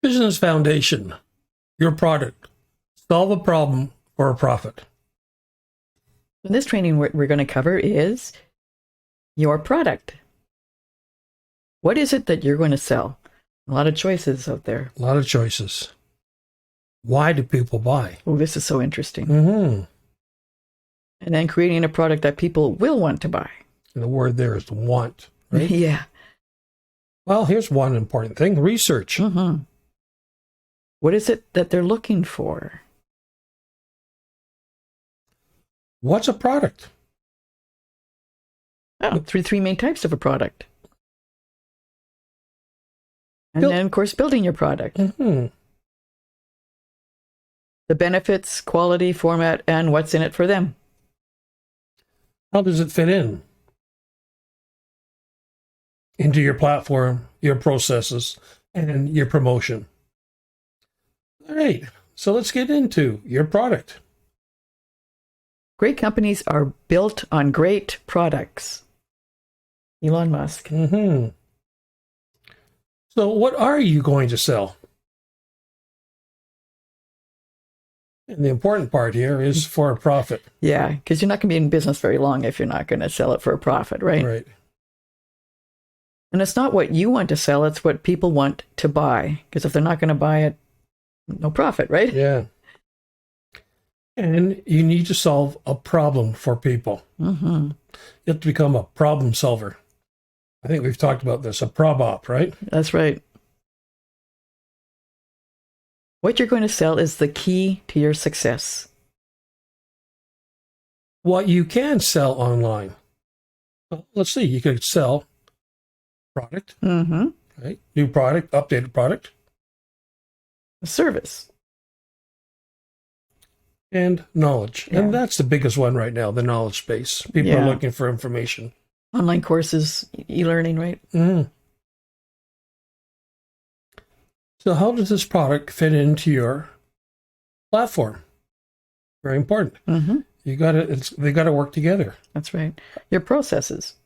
Business foundation, your product. Solve a problem for a profit. In this training, what we're going to cover is your product. What is it that you're going to sell? A lot of choices out there. A lot of choices. Why do people buy? Oh, this is so interesting. Mm-hmm. And then creating a product that people will want to buy. And the word there is want, right? Yeah. Well, here's one important thing. Research. Mm-hmm. What is it that they're looking for? What's a product? Oh, three main types of a product. And then, of course, building your product. Mm-hmm. The benefits, quality, format, and what's in it for them. How does it fit in? Into your platform, your processes, and your promotion. All right, so let's get into your product. Great companies are built on great products. Elon Musk. Mm-hmm. So what are you going to sell? And the important part here is for a profit. Yeah, because you're not going to be in business very long if you're not going to sell it for a profit, right? Right. And it's not what you want to sell, it's what people want to buy. Because if they're not going to buy it, no profit, right? Yeah. And you need to solve a problem for people. Mm-hmm. You have to become a problem solver. I think we've talked about this, a prob-op, right? That's right. What you're going to sell is the key to your success. What you can sell online. Well, let's see. You could sell product, Mm-hmm. right? New product, updated product, A service. and knowledge. Yeah. And that's the biggest one right now, the knowledge space. People are looking for information. Online courses, e-learning, right? Mm. So how does this product fit into your platform? Very important. Mm-hmm. They got to work together. That's right. Your processes.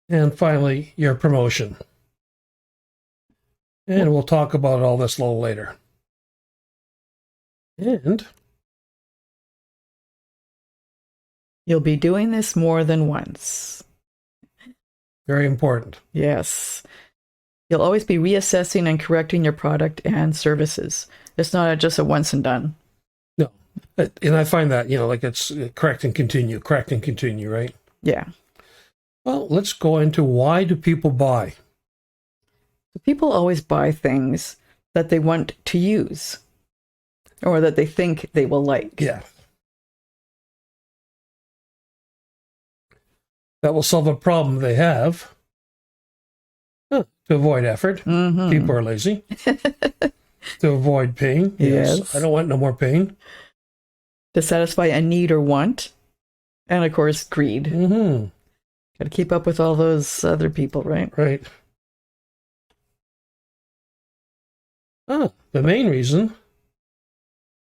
And finally, your promotion. And we'll talk about all this a little later. And You'll be doing this more than once. very important. Yes. You'll always be reassessing and correcting your product and services. It's not just a once and done. No. And I find that, like it's correct and continue, right? Yeah. Well, let's go into why do people buy? People always buy things that they want to use or that they think they will like. Yeah. That will solve a problem they have. To avoid effort. Mm-hmm. People are lazy. To avoid pain. Yes. I don't want no more pain. To satisfy a need or want. And of course, greed. Mm-hmm. Got to keep up with all those other people, right? Right. The main reason,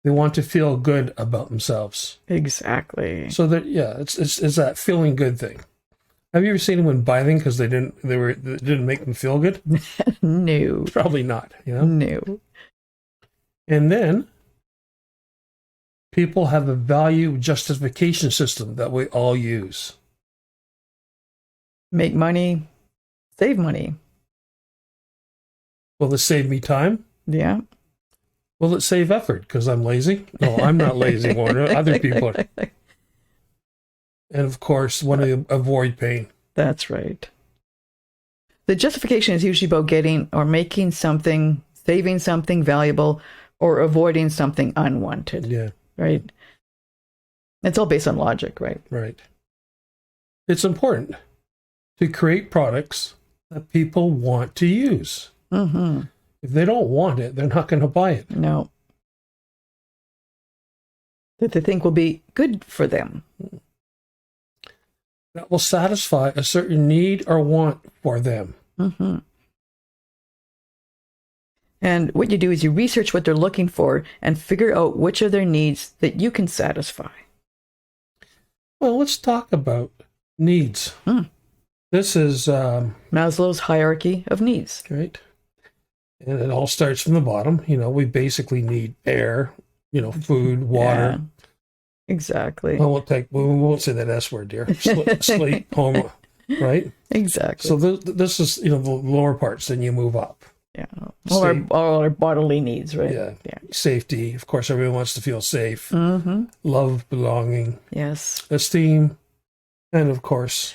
they want to feel good about themselves. Exactly. So that, it's that feeling good thing. Have you ever seen anyone buy things because they didn't make them feel good? No. Probably not. No. And then people have a value justification system that we all use. Make money, save money. Will it save me time? Yeah. Will it save effort because I'm lazy? No, I'm not lazy, Lorna. Other people are. And of course, want to avoid pain. That's right. The justification is usually about getting or making something, saving something valuable, or avoiding something unwanted. Yeah. Right? It's all based on logic, right? Right. It's important to create products that people want to use. Mm-hmm. If they don't want it, they're not going to buy it. No. That they think will be good for them. That will satisfy a certain need or want for them. Mm-hmm. And what you do is you research what they're looking for and figure out which of their needs that you can satisfy. Well, let's talk about needs. This is Maslow's hierarchy of needs. right. And it all starts from the bottom. We basically need air, food, water. Yeah, exactly. We won't say that S word, dear. Sleep, home, right? Exactly. So this is, the lower parts. Then you move up. Yeah. All our bodily needs, right? Yeah. Yeah. Safety. Of course, everyone wants to feel safe. Mm-hmm. Love, belonging. Yes. Esteem. And of course,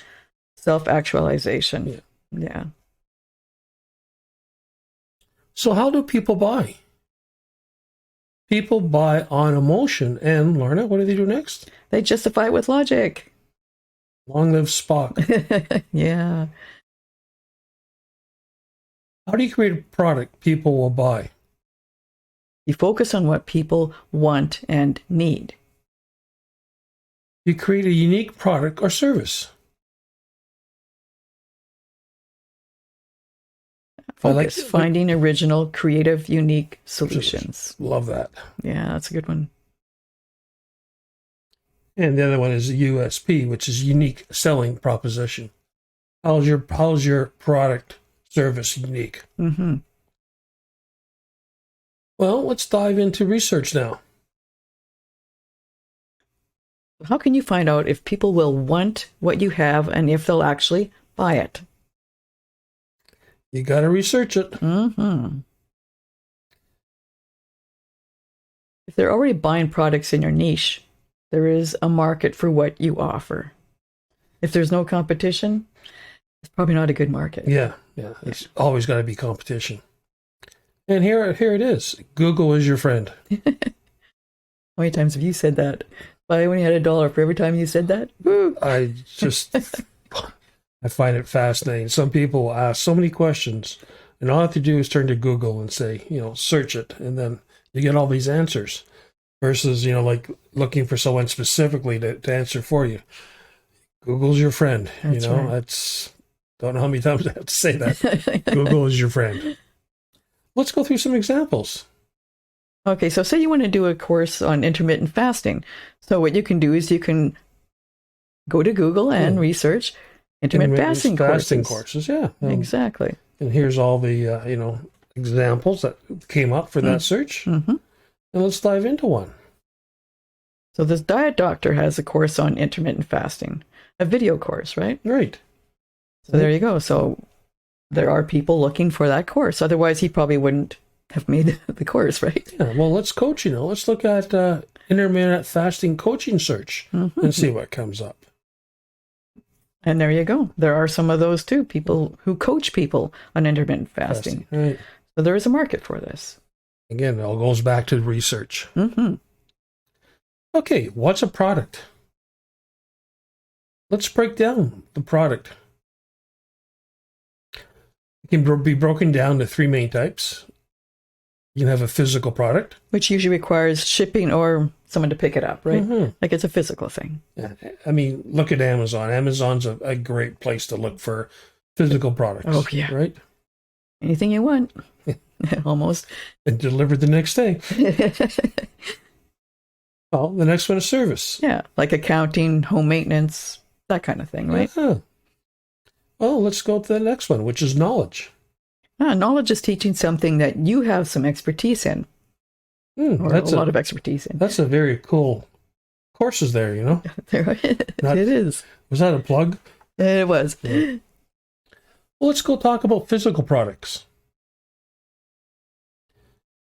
Self-actualization. Yeah. Yeah. So how do people buy? People buy on emotion. And Lorna, what do they do next? They justify it with logic. Long live Spock. Yeah. How do you create a product people will buy? You focus on what people want and need. You create a unique product or service. Focus. Finding original, creative, unique solutions. Love that. Yeah, that's a good one. And the other one is USP, which is unique selling proposition. How's your product service unique? Mm-hmm. Well, let's dive into research now. How can you find out if people will want what you have and if they'll actually buy it? You got to research it. Mm-hmm. If they're already buying products in your niche, there is a market for what you offer. If there's no competition, it's probably not a good market. Yeah. It's always got to be competition. And here it is. Google is your friend. How many times have you said that? I only had $1 for every time you said that. Woo. I find it fascinating. Some people will ask so many questions, and all I have to do is turn to Google and say, search it, and then you get all these answers. Versus, like looking for someone specifically to answer for you. Google's your friend. That's right. That's, don't know how many times I have to say that. Google is your friend. Let's go through some examples. Okay, so say you want to do a course on intermittent fasting. So what you can do is you can go to Google and research intermittent fasting courses. Yeah. Exactly. And here's all the, examples that came up for that search. Mm-hmm. And let's dive into one. So this diet doctor has a course on intermittent fasting, a video course, right? Right. So there you go. So there are people looking for that course. Otherwise, he probably wouldn't have made the course, right? Yeah. Well, let's coach. Let's look at intermittent fasting coaching search and see what comes up. And there you go. There are some of those too. People who coach people on intermittent fasting. Right. So there is a market for this. Again, it all goes back to research. Mm-hmm. Okay, what's a product? Let's break down the product. It can be broken down to three main types. You can have a physical product. Which usually requires shipping or someone to pick it up, right? Mm-hmm. Like it's a physical thing. Yeah. I mean, look at Amazon. Amazon's a great place to look for physical products. Oh, yeah. Right? Anything you want. Almost. And delivered the next day. Well, the next one is service. Yeah, like accounting, home maintenance, that kind of thing, right? Uh-huh. Well, let's go to the next one, which is knowledge. Knowledge is teaching something that you have some expertise in, or a lot of expertise in. That's a very cool courses there, It is. Was that a plug? It was. Yeah. Well, let's go talk about physical products.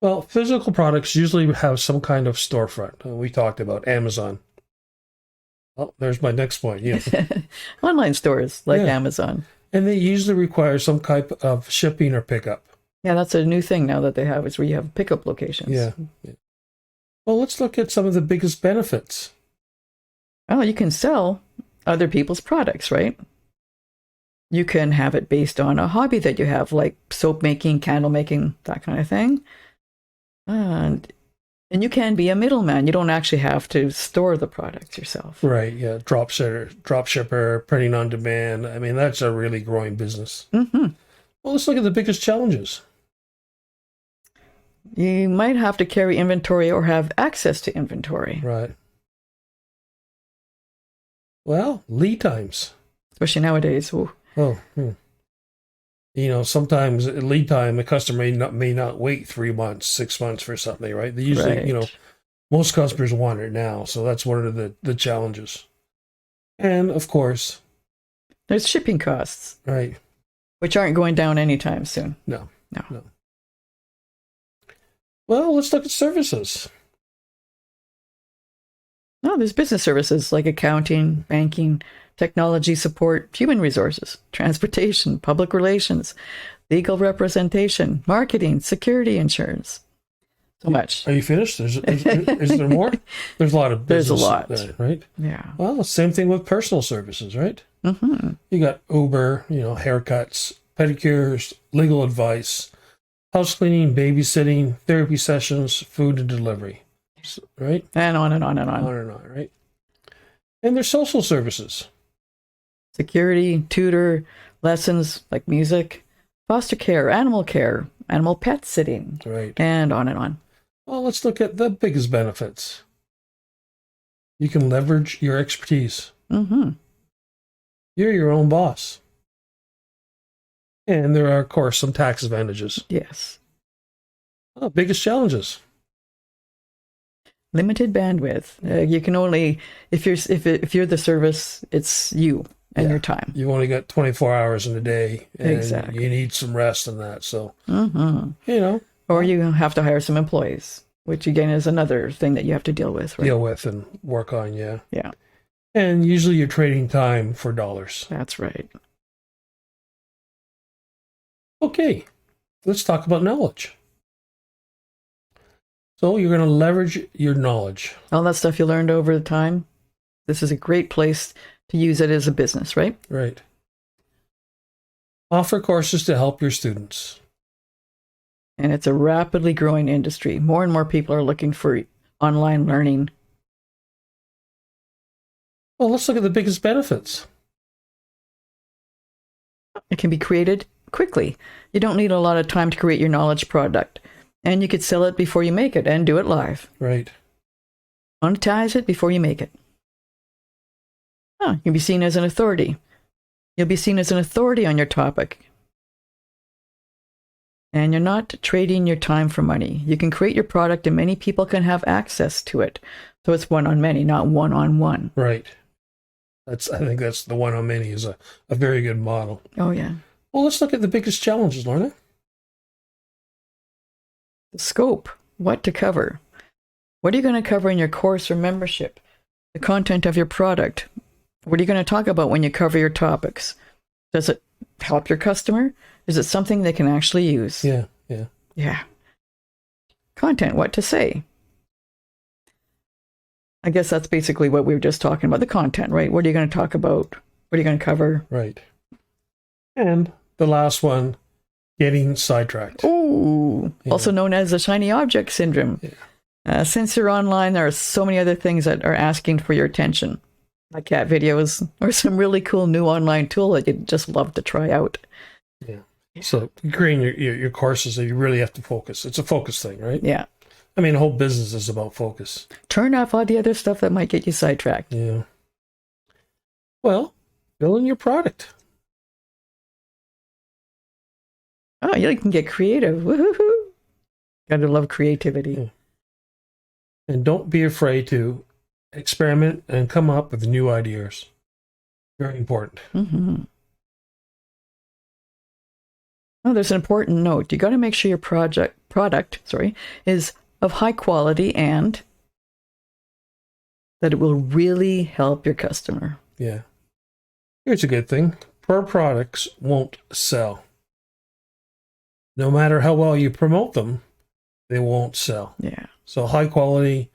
Well, physical products usually have some kind of storefront. We talked about Amazon. Oh, there's my next point. Yeah. Online stores like Amazon. And they usually require some type of shipping or pickup. Yeah, that's a new thing now that they have. It's where you have pickup locations. Yeah. Well, let's look at some of the biggest benefits. Well, you can sell other people's products, right? You can have it based on a hobby that you have, like soap making, candle making, that kind of thing. And you can be a middleman. You don't actually have to store the products yourself. Right, yeah. Drop shipper, printing on demand. I mean, that's a really growing business. Mm-hmm. Well, let's look at the biggest challenges. You might have to carry inventory or have access to inventory. Right. Well, lead times. Especially nowadays. Ooh. Oh, Sometimes lead time, a customer may not wait 3 months, 6 months for something, right? They usually, Right. most customers want it now. So that's one of the challenges. And of course, There's shipping costs, right. which aren't going down anytime soon. No, No. no. Well, let's look at services. No, there's business services like accounting, banking, technology support, human resources, transportation, public relations, legal representation, marketing, security insurance. So much. Are you finished? Is there more? There's a lot of There's a business, lot. right? Yeah. Well, same thing with personal services, right? Mm-hmm. You got Uber, haircuts, pedicures, legal advice, house cleaning, babysitting, therapy sessions, food and delivery, right? And on and on and on. On and on, right? And there's social services. Security, tutor, lessons like music, foster care, animal pet sitting, Right. and on and on. Well, let's look at the biggest benefits. You can leverage your expertise. Mm-hmm. You're your own boss. And there are, of course, some tax advantages. Yes. Biggest challenges. Limited bandwidth. You can only if you're the service, it's you and your time. You've only got 24 hours in a day, and Exactly. you need some rest in that. So, Mm-hmm. Or you have to hire some employees, which again is another thing that you have to deal with. Right? deal with and work on, yeah. Yeah, And usually you're trading time for dollars. that's right. Okay, let's talk about knowledge. So you're going to leverage your knowledge. All that stuff you learned over the time. This is a great place to use it as a business, right? Right. Offer courses to help your students. And it's a rapidly growing industry. More and more people are looking for online learning. Well, let's look at the biggest benefits. It can be created quickly. You don't need a lot of time to create your knowledge product. And you could sell it before you make it and do it live. Right. Monetize it before you make it. You can be seen as an authority. You'll be seen as an authority on your topic. And you're not trading your time for money. You can create your product and many people can have access to it. So it's one on many, not one on one. Right. I think that's the one on many is a very good model. Oh, yeah. Well, let's look at the biggest challenges, Lorna. The scope, what to cover. What are you going to cover in your course or membership? The content of your product. What are you going to talk about when you cover your topics? Does it help your customer? Is it something they can actually use? Yeah. Yeah. Content, what to say. I guess that's basically what we were just talking about, the content, right? What are you going to talk about? What are you going to cover? Right. And the last one, getting sidetracked. Ooh, Yeah. also known as the shiny object syndrome. Yeah. Since you're online, there are so many other things that are asking for your attention, like cat videos or some really cool new online tool that you'd just love to try out. Yeah. So creating your courses, you really have to focus. It's a focus thing, right? Yeah. I mean, the whole business is about focus. Turn off all the other stuff that might get you sidetracked. Yeah. Well, building your product. Oh, you can get creative. Woohoo! Gotta love creativity. Yeah. And don't be afraid to experiment and come up with new ideas. Very important. Mm-hmm. Oh, there's an important note. You got to make sure your product is of high quality and that it will really help your customer. Yeah. Here's a good thing. Poor products won't sell. No matter how well you promote them, they won't sell. Yeah. So high quality,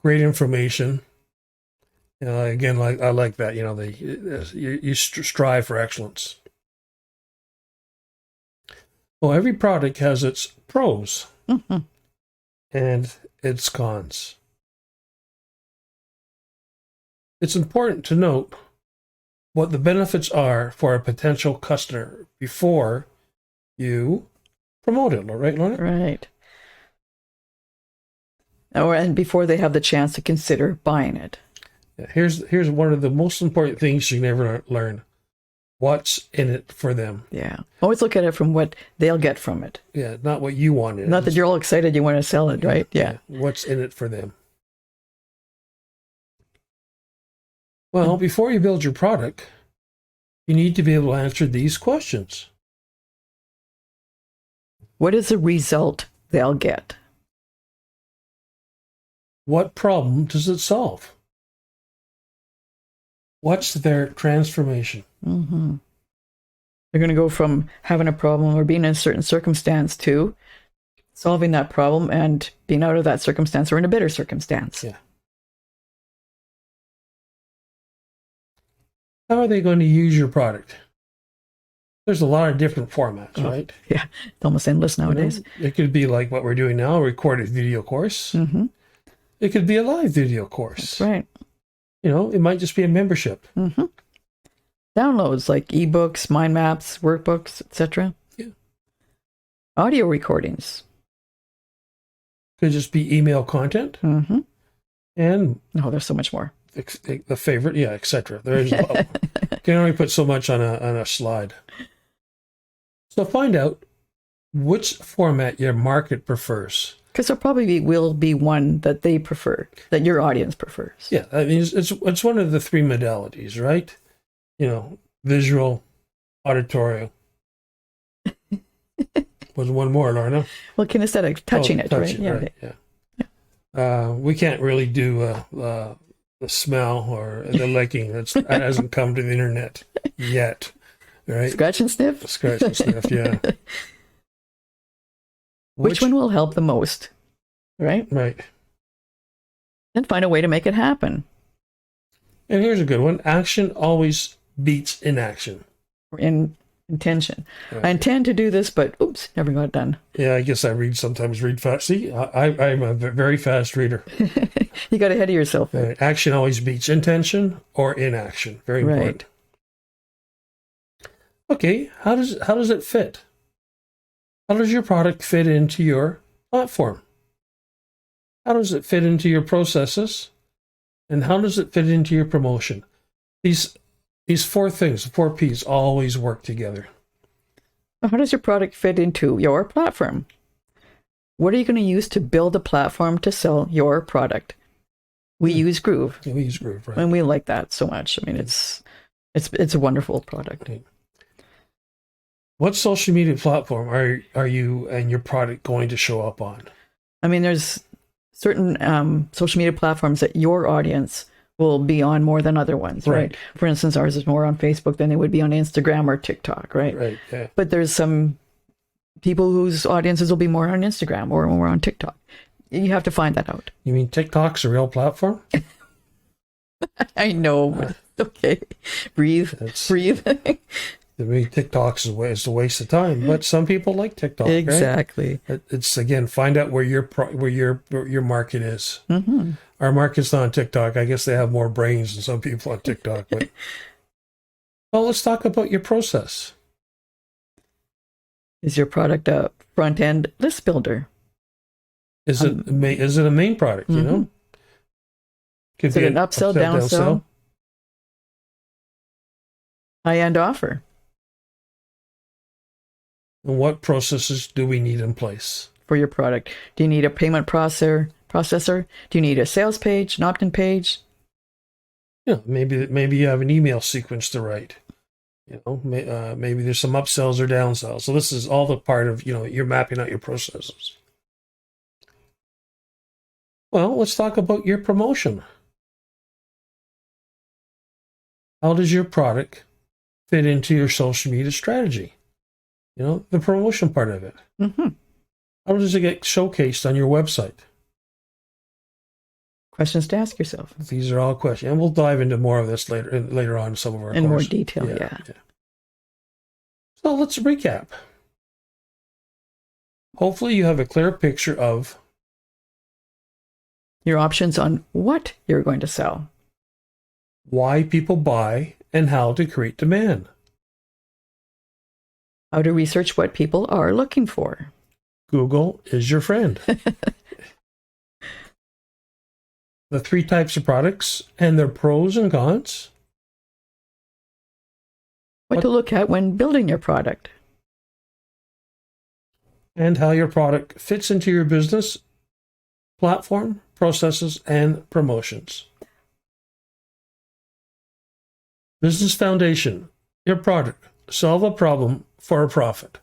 great information. Again, I like that. You strive for excellence. Well, every product has its pros and its cons. It's important to note what the benefits are for a potential customer before you promote it, right, Lorna? Right. And before they have the chance to consider buying it. Here's one of the most important things you can ever learn. what's in it for them. Yeah. Always look at it from what they'll get from it. Yeah, not what you want in it. Not that you're all excited you want to sell it, right? Yeah. What's in it for them. Well, before you build your product, you need to be able to answer these questions. What is the result they'll get? What problem does it solve? What's their transformation? Mm-hmm. They're going to go from having a problem or being in a certain circumstance to solving that problem and being out of that circumstance or in a better circumstance. Yeah. How are they going to use your product? There's a lot of different formats, right? Yeah, it's almost endless nowadays. It could be like what we're doing now, a recorded video course. Mm-hmm. It could be a live video course. That's right. It might just be a membership. Mm-hmm. Downloads like ebooks, mind maps, workbooks, etc. Yeah. Audio recordings. Could just be email content. Mm-hmm. And there's so much more. The favorite, etc. There's you can only put so much on a slide. So find out which format your market prefers. Because there probably will be one that they prefer, that your audience prefers. Yeah, I mean it's one of the three modalities, right? Visual, auditory. Was one more, Lorna? Well, kinesthetic, touching it, right? Yeah. We can't really do the smell or the licking. That hasn't come to the internet yet, right? Scratch and sniff? Scratch and sniff, yeah. Which one will help the most, right? Right. Then find a way to make it happen. And here's a good one. Action always beats inaction. Intention. Right. I intend to do this, but oops, never got done. Yeah, I guess I sometimes read fast. See, I'm a very fast reader. You got ahead of yourself. Right. Action always beats intention or inaction. Very important. Right. Okay, how does it fit? How does your product fit into your platform? How does it fit into your processes? And how does it fit into your promotion? These four things, 4 P's, always work together. How does your product fit into your platform? What are you going to use to build a platform to sell your product? We use Groove. Yeah, we use Groove, right? And we like that so much. I mean, it's a wonderful product. Right. What social media platform are you and your product going to show up on? I mean, there's certain social media platforms that your audience will be on more than other ones, right? For instance, ours is more on Facebook than it would be on Instagram or TikTok, right? Right, yeah. But there's some people whose audiences will be more on Instagram or more on TikTok. You have to find that out. You mean TikTok's a real platform? I know. Okay. Breathe. Breathe. I mean, TikTok's is a waste of time, but some people like TikTok. Exactly. Right? It's again, find out where your market is. Mm-hmm. Our market's not on TikTok. I guess they have more brains than some people on TikTok. But well, let's talk about your process. Is your product a front end list builder? Is it a main product? Mm-hmm. You know, is it an upsell, downsell, high end offer? And what processes do we need in place for your product? Do you need a payment processor? Do you need a sales page, an opt-in page? Yeah, maybe you have an email sequence to write. Maybe there's some upsells or downsells. So this is all the part of you're mapping out your processes. Well, let's talk about your promotion. How does your product fit into your social media strategy? The promotion part of it. Mm-hmm. How does it get showcased on your website? Questions to ask yourself. These are all questions, and we'll dive into more of this later on in some of our in course. More detail. Yeah. So let's recap. Hopefully, you have a clear picture of your options on what you're going to sell, why people buy, and how to create demand. How to research what people are looking for. Google is your friend. The 3 types of products and their pros and cons. What to look at when building your product. And how your product fits into your business, platform, processes, and promotions. Business foundation. Your product. Solve a problem for a profit.